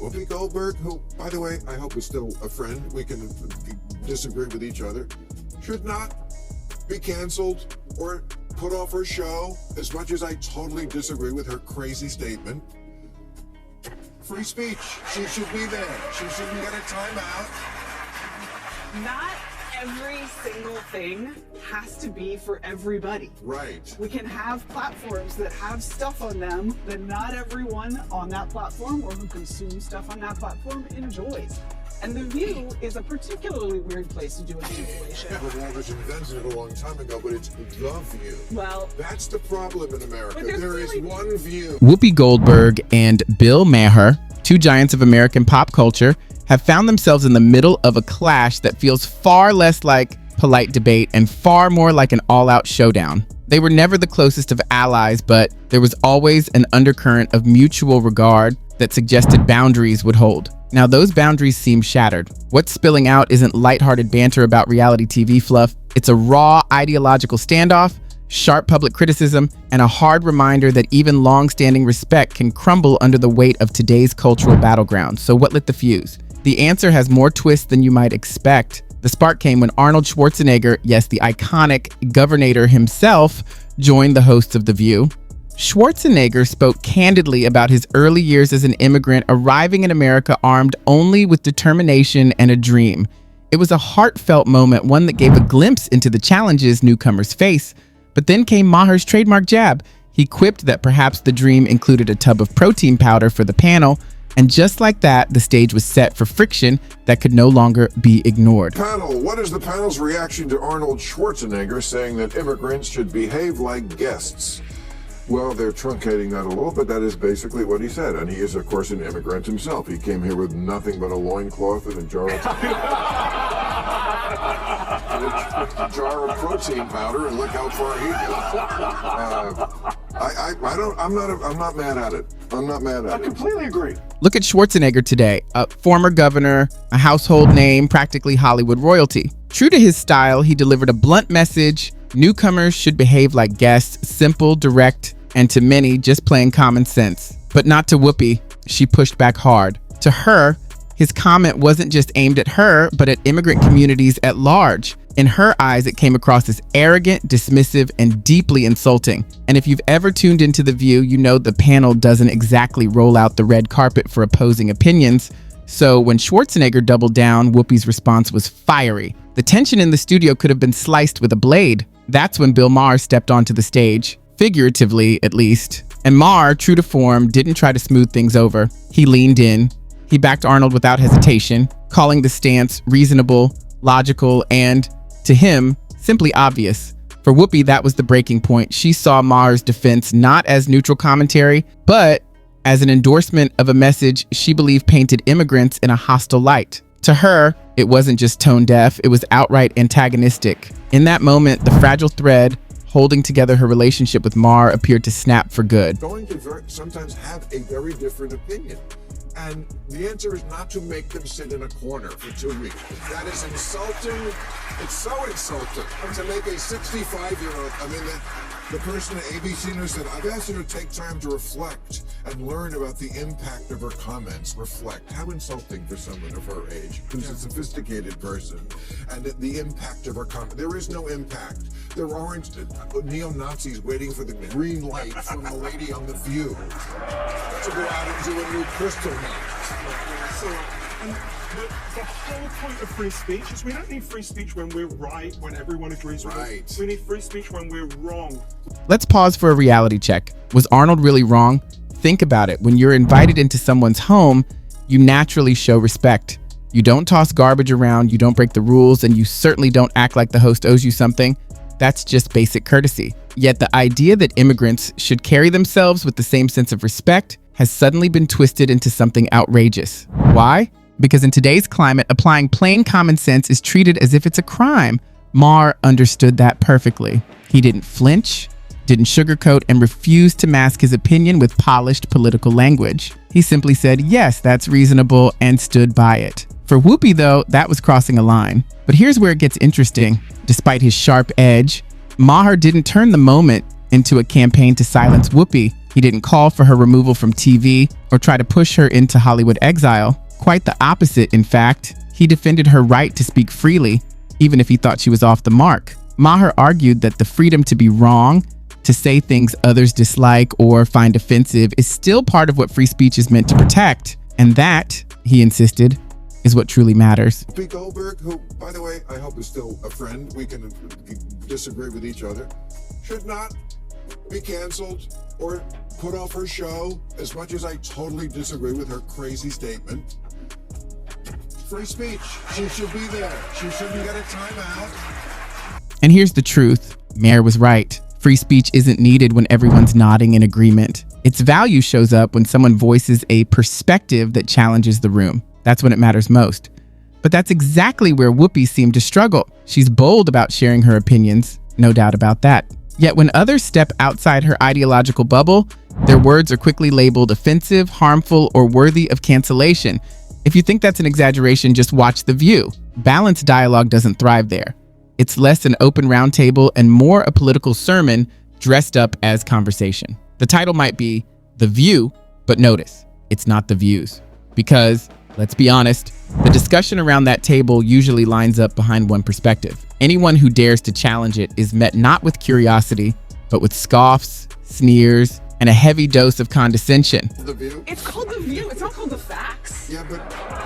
Whoopi Goldberg, who, by the way, I hope is still a friend, we can disagree with each other, should not be canceled or put off her show, as much as I totally disagree with her crazy statement. Free speech. She should be there. She shouldn't get a timeout. Not every single thing has to be for everybody. Right. We can have platforms that have stuff on them that not everyone on that platform or who consumes stuff on that platform enjoys. And The View is a particularly weird place to do an installation. Walters invented it a long time ago, but it's The View. Well, that's the problem in America. There is one view. Whoopi Goldberg and Bill Maher, two giants of American pop culture, have found themselves in the middle of a clash that feels far less like polite debate and far more like an all-out showdown. They were never the closest of allies, but there was always an undercurrent of mutual regard that suggested boundaries would hold. Now those boundaries seem shattered. What's spilling out isn't lighthearted banter about reality TV fluff. It's a raw ideological standoff, sharp public criticism, and a hard reminder that even long-standing respect can crumble under the weight of today's cultural battleground. So what lit the fuse? The answer has more twists than you might expect. The spark came when Arnold Schwarzenegger, yes, the iconic Governator himself, joined the hosts of The View. Schwarzenegger spoke candidly about his early years as an immigrant arriving in America armed only with determination and a dream. It was a heartfelt moment, one that gave a glimpse into the challenges newcomers face. But then came Maher's trademark jab. He quipped that perhaps the dream included a tub of protein powder for the panel, and just like that, the stage was set for friction that could no longer be ignored. Panel, what is the panel's reaction to Arnold Schwarzenegger saying that immigrants should behave like guests? Well, they're truncating that a little, but that is basically what he said. And he is, of course, an immigrant himself. He came here with nothing but a loincloth and a jar of protein powder, and look how far he got. I'm not mad at it. I'm not mad at it. I completely agree. Look at Schwarzenegger today, a former governor, a household name, practically Hollywood royalty. True to his style, he delivered a blunt message. Newcomers should behave like guests, simple, direct, and to many, just plain common sense. But not to Whoopi. She pushed back hard. To her, his comment wasn't just aimed at her, but at immigrant communities at large. In her eyes, it came across as arrogant, dismissive, and deeply insulting. And if you've ever tuned into The View, you know the panel doesn't exactly roll out the red carpet for opposing opinions. So when Schwarzenegger doubled down, Whoopi's response was fiery. The tension in the studio could have been sliced with a blade. That's when Bill Maher stepped onto the stage, figuratively at least. And Maher, true to form, didn't try to smooth things over. He leaned in. He backed Arnold without hesitation, calling the stance reasonable, logical, and, to him, simply obvious. For Whoopi, that was the breaking point. She saw Maher's defense not as neutral commentary, but as an endorsement of a message she believed painted immigrants in a hostile light. To her, it wasn't just tone deaf, it was outright antagonistic. In that moment, the fragile thread holding together her relationship with Maher appeared to snap for good. Going to sometimes have a very different opinion. And the answer is not to make them sit in a corner for 2 weeks. That is insulting. It's so insulting. To make a 65-year-old, the person at ABC News said, I've asked her to take time to reflect and learn about the impact of her comments. Reflect. How insulting for someone of her age, who's a sophisticated person, and the impact of her comment. There is no impact. There aren't neo-Nazis waiting for the green light from the lady on The View to go out and do a new crystal meth. The whole point of free speech is we don't need free speech when we're right, when everyone agrees with us. We need free speech when we're wrong. Let's pause for a reality check. Was Arnold really wrong? Think about it. When you're invited into someone's home, you naturally show respect. You don't toss garbage around, you don't break the rules, and you certainly don't act like the host owes you something. That's just basic courtesy. Yet the idea that immigrants should carry themselves with the same sense of respect has suddenly been twisted into something outrageous. Why? Because in today's climate, applying plain common sense is treated as if it's a crime. Maher understood that perfectly. He didn't flinch, didn't sugarcoat, and refused to mask his opinion with polished political language. He simply said, yes, that's reasonable, and stood by it. For Whoopi, though, that was crossing a line. But here's where it gets interesting. Despite his sharp edge, Maher didn't turn the moment into a campaign to silence Whoopi. He didn't call for her removal from TV or try to push her into Hollywood exile. Quite the opposite, in fact. He defended her right to speak freely, even if he thought she was off the mark. Maher argued that the freedom to be wrong, to say things others dislike or find offensive, is still part of what free speech is meant to protect. And that, he insisted, is what truly matters. Whoopi Goldberg, who, by the way, I hope is still a friend, we can disagree with each other, should not be canceled or put off her show, as much as I totally disagree with her crazy statement. Free speech. She should be there. She shouldn't get a timeout. And here's the truth. Maher was right. Free speech isn't needed when everyone's nodding in agreement. Its value shows up when someone voices a perspective that challenges the room. That's when it matters most. But that's exactly where Whoopi seemed to struggle. She's bold about sharing her opinions, no doubt about that. Yet when others step outside her ideological bubble, their words are quickly labeled offensive, harmful, or worthy of cancellation. If you think that's an exaggeration, just watch The View. Balanced dialogue doesn't thrive there. It's less an open roundtable and more a political sermon dressed up as conversation. The title might be The View, but notice, it's not The Views. Because, let's be honest, the discussion around that table usually lines up behind one perspective. Anyone who dares to challenge it is met not with curiosity, but with scoffs, sneers, and a heavy dose of condescension. The View? It's called The View. It's not called The Facts. Yeah, but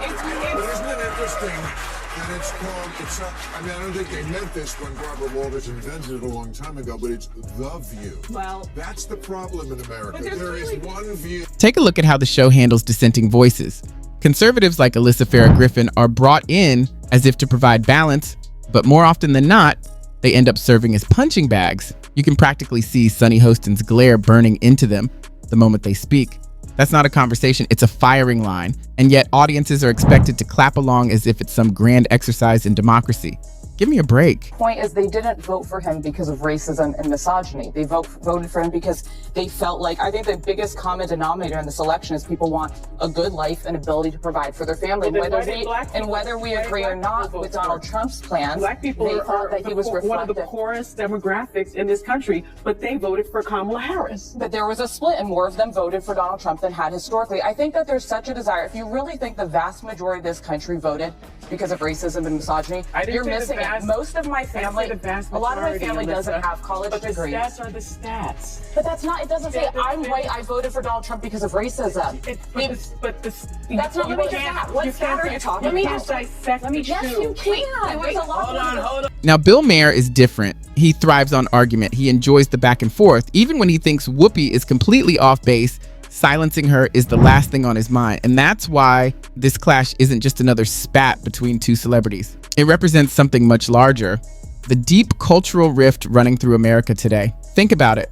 isn't it interesting that it's called, it's not, I mean, I don't think they meant this when Barbara Walters invented it a long time ago, but it's The View. Well, that's the problem in America. But There is one view. Take a look at how the show handles dissenting voices. Conservatives like Alyssa Farah Griffin are brought in as if to provide balance, but more often than not, they end up serving as punching bags. You can practically see Sunny Hostin's glare burning into them the moment they speak. That's not a conversation, it's a firing line. And yet audiences are expected to clap along as if it's some grand exercise in democracy. Give me a break. Point is, they didn't vote for him because of racism and misogyny. They voted for him because they felt like, I think the biggest common denominator in this election is people want a good life and ability to provide for their family. Whether we agree or not with Donald Trump's plans, Black people they are thought that he was one of the reflective. poorest demographics in this country, but they voted for Kamala Harris. But there was a split, and more of them voted for Donald Trump than had historically. I think that there's such a desire. If you really think the vast majority of this country voted because of racism and misogyny, you're missing it. Most of my family, a lot of my family doesn't have college degrees. But the stats are the stats. But that's not, it doesn't say I'm white, I voted for Donald Trump because of racism. That's not what stat. What stat are you talking about? Let me just dissect the Yes, you can. There's a lot Hold on. Now, Bill Maher is different. He thrives on argument. He enjoys the back and forth. Even when he thinks Whoopi is completely off base, silencing her is the last thing on his mind. And that's why this clash isn't just another spat between two celebrities. It represents something much larger, the deep cultural rift running through America today. Think about it.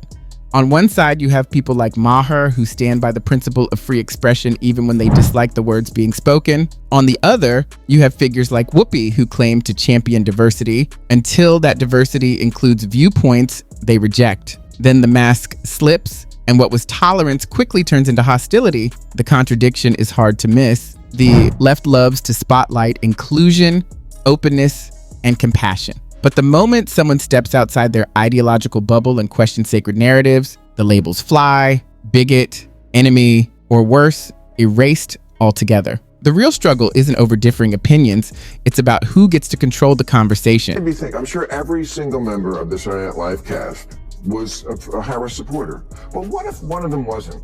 On one side, you have people like Maher who stand by the principle of free expression even when they dislike the words being spoken. On the other, you have figures like Whoopi who claim to champion diversity until that diversity includes viewpoints they reject. Then the mask slips, and what was tolerance quickly turns into hostility. The contradiction is hard to miss. The left loves to spotlight inclusion, openness, and compassion. But the moment someone steps outside their ideological bubble and questions sacred narratives, the labels fly: bigot, enemy, or worse, erased altogether. The real struggle isn't over differing opinions, it's about who gets to control the conversation. I'm sure every single member of the Saturday Night Live cast was a Harris supporter. But what if one of them wasn't?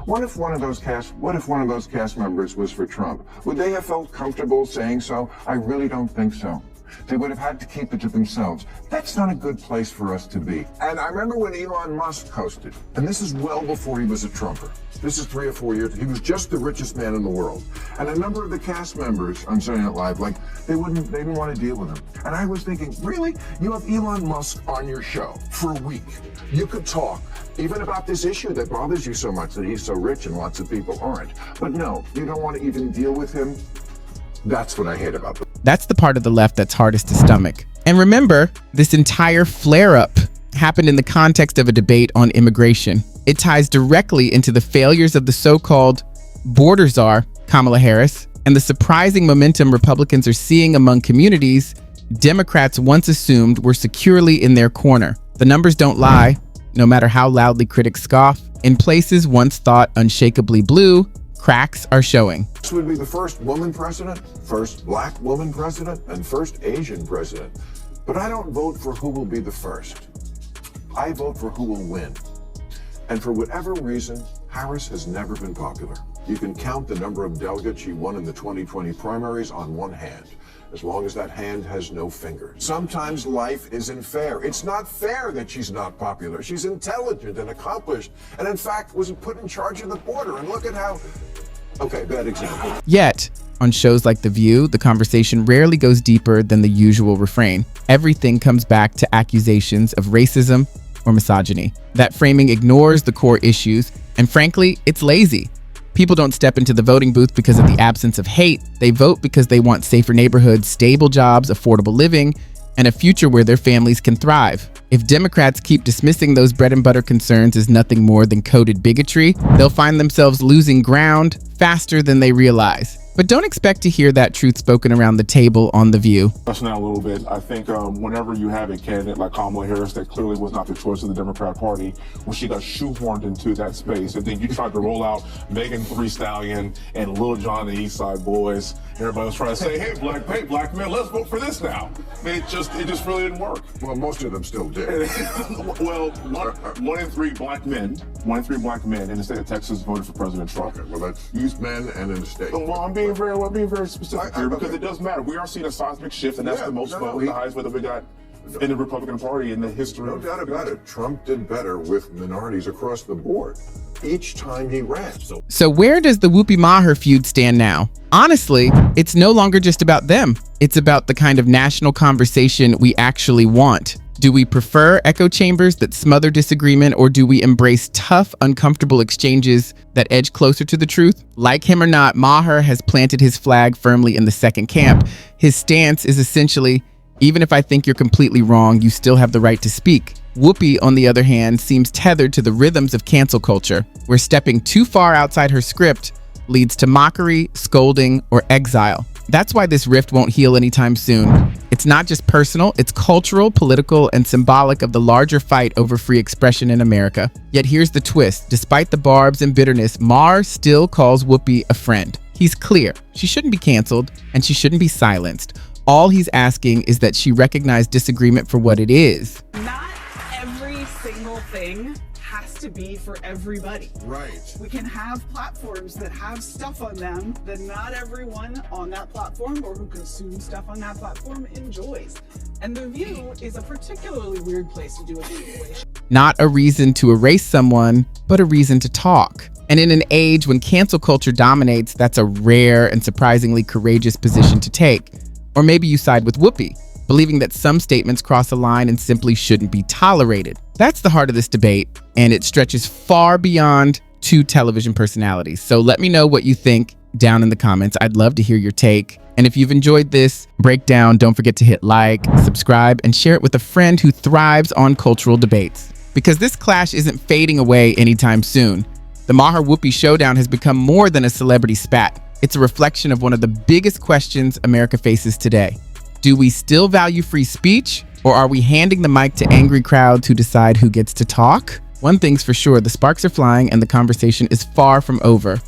What if one of those cast members was for Trump? Would they have felt comfortable saying so? I really don't think so. They would have had to keep it to themselves. That's not a good place for us to be. And I remember when Elon Musk hosted, and this is well before he was a Trumper. This is 3 or 4 years. He was just the richest man in the world. And a number of the cast members on Saturday Night Live, they didn't want to deal with him. And I was thinking, really? You have Elon Musk on your show for a week. You could talk even about this issue that bothers you so much, that he's so rich and lots of people aren't. But no, you don't want to even deal with him. That's what I hate about them. That's the part of the left that's hardest to stomach. And remember, this entire flare-up happened in the context of a debate on immigration. It ties directly into the failures of the so-called border czar, Kamala Harris, and the surprising momentum Republicans are seeing among communities Democrats once assumed were securely in their corner. The numbers don't lie. No matter how loudly critics scoff, In places once thought unshakably blue, cracks are showing. This would be the first woman president, first black woman president, and first Asian president. But I don't vote for who will be the first. I vote for who will win. And for whatever reason, Harris has never been popular. You can count the number of delegates she won in the 2020 primaries on one hand, as long as that hand has no fingers. Sometimes life isn't fair. It's not fair that she's not popular. She's intelligent and accomplished, and in fact was put in charge of the border. And look at how, okay, bad example. Yet, on shows like The View, the conversation rarely goes deeper than the usual refrain. Everything comes back to accusations of racism or misogyny. That framing ignores the core issues, and frankly, it's lazy. People don't step into the voting booth because of the absence of hate. They vote because they want safer neighborhoods, stable jobs, affordable living, and a future where their families can thrive. If Democrats keep dismissing those bread and butter concerns as nothing more than coded bigotry, they'll find themselves losing ground faster than they realize. But don't expect to hear that truth spoken around the table on The View. Touching that a little bit, I think whenever you have a candidate like Kamala Harris that clearly was not the choice of the Democrat Party, when she got shoehorned into that space, and then you tried to roll out Megan Thee Stallion and Lil Jon and the East Side Boys, everybody was trying to say, hey, black men, let's vote for this now. I mean, it just really didn't work. Well, most of them still did. Well, one in three black men in the state of Texas voted for President Trump. Okay, well, that's these men and in the state. Well, I'm being very specific here because it does matter. We are seeing a seismic shift, and that's the most vote, the highest vote that we got in the Republican Party in the history. No doubt about it. Trump did better with minorities across the board each time he ran. So where does the Whoopi Maher feud stand now? Honestly, it's no longer just about them. It's about the kind of national conversation we actually want. Do we prefer echo chambers that smother disagreement, or do we embrace tough, uncomfortable exchanges that edge closer to the truth? Like him or not, Maher has planted his flag firmly in the second camp. His stance is essentially, even if I think you're completely wrong, you still have the right to speak. Whoopi, on the other hand, seems tethered to the rhythms of cancel culture, where stepping too far outside her script leads to mockery, scolding, or exile. That's why this rift won't heal anytime soon. It's not just personal, it's cultural, political, and symbolic of the larger fight over free expression in America. Yet here's the twist. Despite the barbs and bitterness, Maher still calls Whoopi a friend. He's clear. She shouldn't be canceled, and she shouldn't be silenced. All he's asking is that she recognize disagreement for what it is. Not every single thing has to be for everybody. Right. We can have platforms that have stuff on them that not everyone on that platform or who consumes stuff on that platform enjoys. And The View is a particularly weird place to do a situation. Not a reason to erase someone, but a reason to talk. And in an age when cancel culture dominates, that's a rare and surprisingly courageous position to take. Or maybe you side with Whoopi, believing that some statements cross a line and simply shouldn't be tolerated. That's the heart of this debate, and it stretches far beyond two television personalities. So let me know what you think down in the comments. I'd love to hear your take. And if you've enjoyed this breakdown, don't forget to hit like, subscribe, and share it with a friend who thrives on cultural debates. Because this clash isn't fading away anytime soon. The Maher-Whoopi showdown has become more than a celebrity spat. It's a reflection of one of the biggest questions America faces today. Do we still value free speech, or are we handing the mic to angry crowds who decide who gets to talk? One thing's for sure, the sparks are flying and the conversation is far from over.